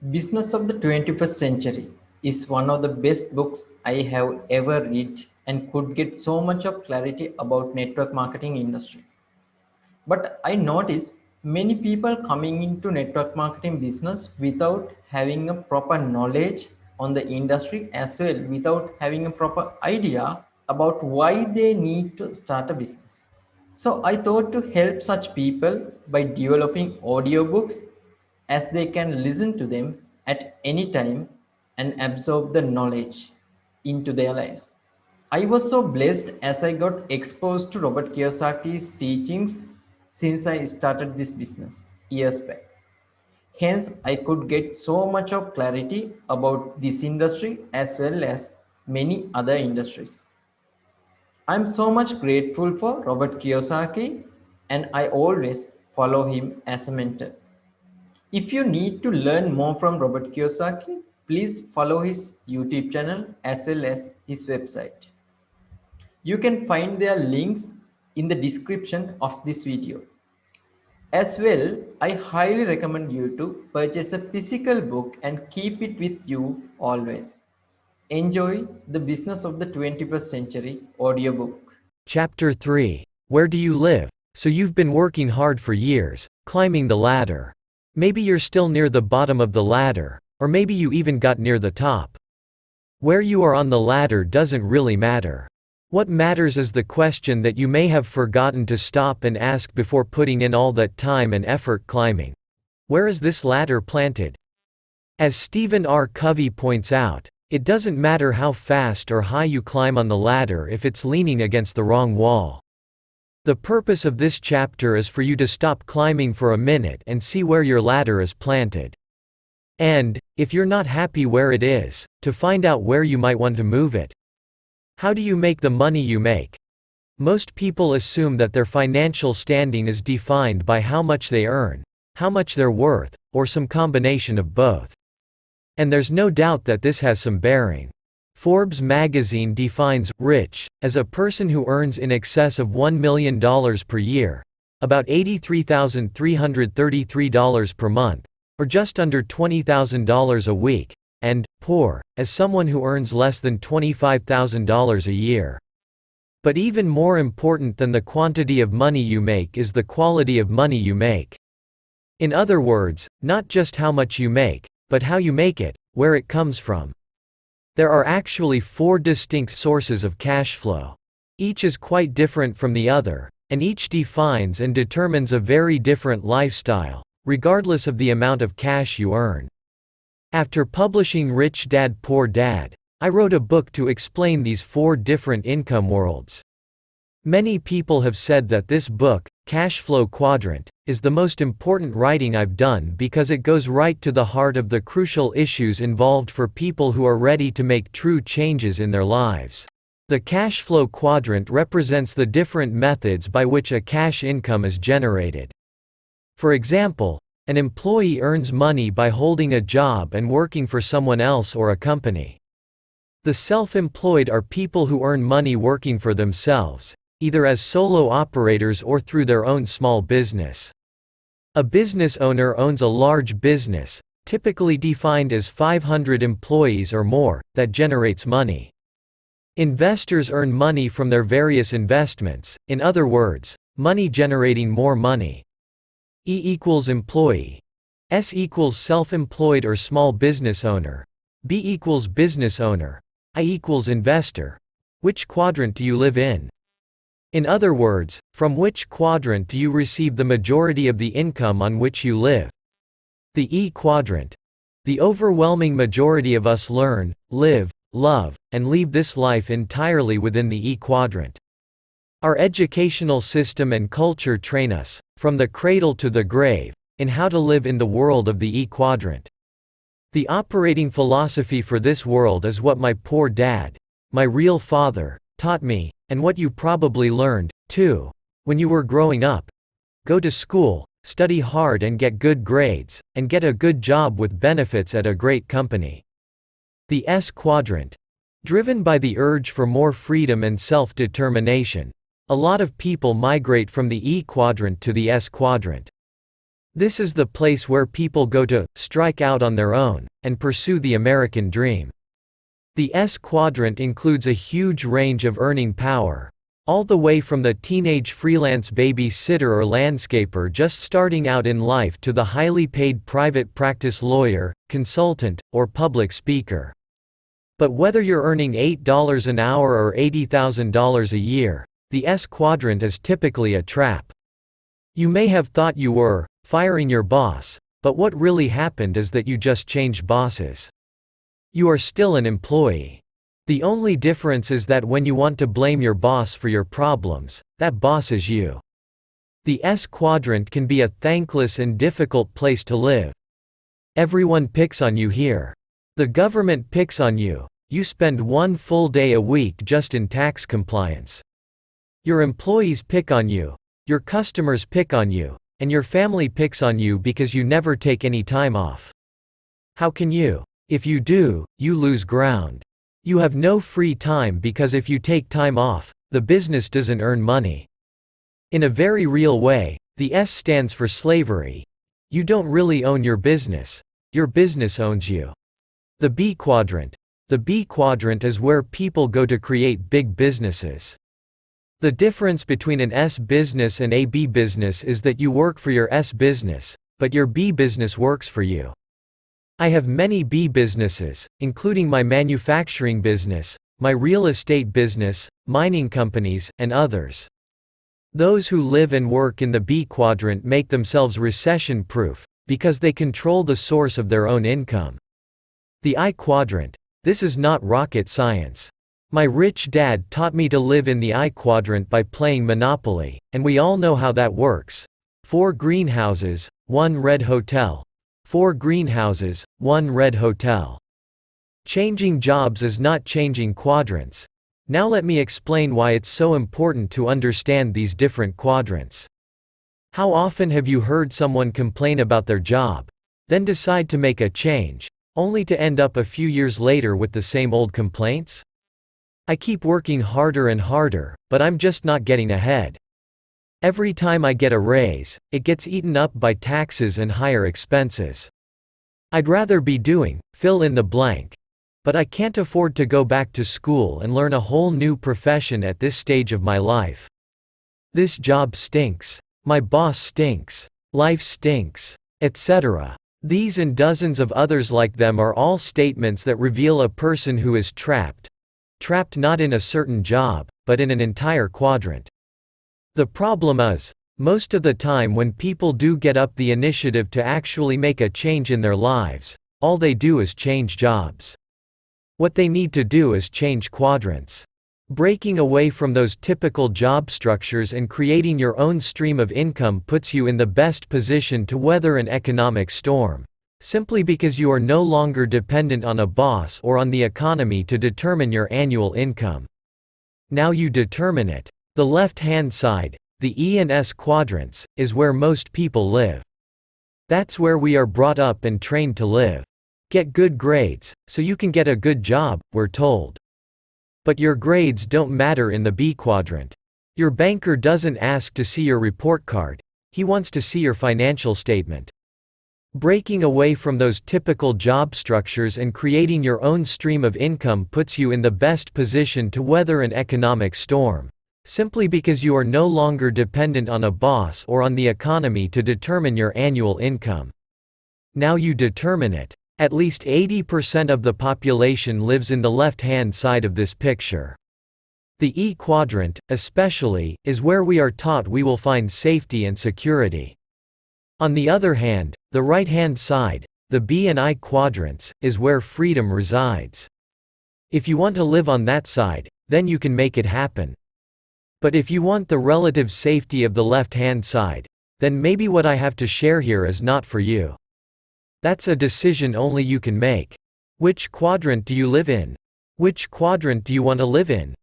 Business of the 21st Century is one of the best books I have ever read and could get so much of clarity about network marketing industry. But I notice many people coming into network marketing business without having a proper knowledge on the industry as well without having a proper idea about why they need to start a business. So I thought to help such people by developing audiobooks as they can listen to them at any time and absorb the knowledge into their lives. I was so blessed as I got exposed to Robert Kiyosaki's teachings since I started this business years back. Hence, I could get so much of clarity about this industry as well as many other industries. I'm so much grateful for Robert Kiyosaki and I always follow him as a mentor. If you need to learn more from Robert Kiyosaki, please follow his YouTube channel as well as his website. You can find their links in the description of this video. As well, I highly recommend you to purchase a physical book and keep it with you always. Enjoy the Business of the 21st Century audiobook. Chapter 3. Where do you live? So you've been working hard for years, climbing the ladder. Maybe you're still near the bottom of the ladder, or maybe you even got near the top. Where you are on the ladder doesn't really matter. What matters is the question that you may have forgotten to stop and ask before putting in all that time and effort climbing. Where is this ladder planted? As Stephen R. Covey points out, it doesn't matter how fast or high you climb on the ladder if it's leaning against the wrong wall. The purpose of this chapter is for you to stop climbing for a minute and see where your ladder is planted. And, if you're not happy where it is, to find out where you might want to move it. How do you make the money you make? Most people assume that their financial standing is defined by how much they earn, how much they're worth, or some combination of both. And there's no doubt that this has some bearing. Forbes magazine defines rich as a person who earns in excess of $1 million per year, about $83,333 per month, or just under $20,000 a week, and poor as someone who earns less than $25,000 a year. But even more important than the quantity of money you make is the quality of money you make. In other words, not just how much you make, but how you make it, where it comes from. There are actually 4 distinct sources of cash flow. Each is quite different from the other, and each defines and determines a very different lifestyle, regardless of the amount of cash you earn. After publishing Rich Dad Poor Dad, I wrote a book to explain these 4 different income worlds. Many people have said that this book, Cash Flow Quadrant, is the most important writing I've done because it goes right to the heart of the crucial issues involved for people who are ready to make true changes in their lives. The cash flow quadrant represents the different methods by which a cash income is generated. For example, an employee earns money by holding a job and working for someone else or a company. The self-employed are people who earn money working for themselves, either as solo operators or through their own small business. A business owner owns a large business, typically defined as 500 employees or more, that generates money. Investors earn money from their various investments, in other words, money generating more money. E equals employee. S equals self-employed or small business owner. B equals business owner. I equals investor. Which quadrant do you live in? In other words, from which quadrant do you receive the majority of the income on which you live? The E quadrant. The overwhelming majority of us learn, live, love, and leave this life entirely within the E quadrant. Our educational system and culture train us, from the cradle to the grave, in how to live in the world of the E quadrant. The operating philosophy for this world is what my poor dad, my real father, taught me, and what you probably learned, too, when you were growing up. Go to school, study hard and get good grades, and get a good job with benefits at a great company. The S quadrant. Driven by the urge for more freedom and self-determination, a lot of people migrate from the E quadrant to the S quadrant. This is the place where people go to strike out on their own and pursue the American dream. The S quadrant includes a huge range of earning power, all the way from the teenage freelance babysitter or landscaper just starting out in life to the highly paid private practice lawyer, consultant, or public speaker. But whether you're earning $8 an hour or $80,000 a year, the S quadrant is typically a trap. You may have thought you were firing your boss, but what really happened is that you just changed bosses. You are still an employee. The only difference is that when you want to blame your boss for your problems, that boss is you. The S quadrant can be a thankless and difficult place to live. Everyone picks on you here. The government picks on you. You spend one full day a week just in tax compliance. Your employees pick on you. Your customers pick on you. And your family picks on you because you never take any time off. How can you? If you do, you lose ground. You have no free time because if you take time off, the business doesn't earn money. In a very real way, the S stands for slavery. You don't really own your business owns you. The B quadrant. The B quadrant is where people go to create big businesses. The difference between an S business and a B business is that you work for your S business, but your B business works for you. I have many B businesses, including my manufacturing business, my real estate business, mining companies, and others. Those who live and work in the B quadrant make themselves recession-proof, because they control the source of their own income. The I quadrant. This is not rocket science. My rich dad taught me to live in the I quadrant by playing Monopoly, and we all know how that works. 4 greenhouses, 1 red hotel. 4 greenhouses, 1 red hotel. Changing jobs is not changing quadrants. Now let me explain why it's so important to understand these different quadrants. How often have you heard someone complain about their job, then decide to make a change, only to end up a few years later with the same old complaints? I keep working harder and harder, but I'm just not getting ahead. Every time I get a raise, it gets eaten up by taxes and higher expenses. I'd rather be doing, fill in the blank. But I can't afford to go back to school and learn a whole new profession at this stage of my life. This job stinks. My boss stinks. Life stinks. Etc. These and dozens of others like them are all statements that reveal a person who is trapped. Trapped not in a certain job, but in an entire quadrant. The problem is, most of the time when people do get up the initiative to actually make a change in their lives, all they do is change jobs. What they need to do is change quadrants. Breaking away from those typical job structures and creating your own stream of income puts you in the best position to weather an economic storm, simply because you are no longer dependent on a boss or on the economy to determine your annual income. Now you determine it. The left-hand side, the E and S quadrants, is where most people live. That's where we are brought up and trained to live. Get good grades, so you can get a good job, we're told. But your grades don't matter in the B quadrant. Your banker doesn't ask to see your report card, he wants to see your financial statement. Breaking away from those typical job structures and creating your own stream of income puts you in the best position to weather an economic storm, simply because you are no longer dependent on a boss or on the economy to determine your annual income. Now you determine it. At least 80% of the population lives in the left-hand side of this picture. The E quadrant, especially, is where we are taught we will find safety and security. On the other hand, the right-hand side, the B and I quadrants, is where freedom resides. If you want to live on that side, then you can make it happen. But if you want the relative safety of the left-hand side, then maybe what I have to share here is not for you. That's a decision only you can make. Which quadrant do you live in? Which quadrant do you want to live in?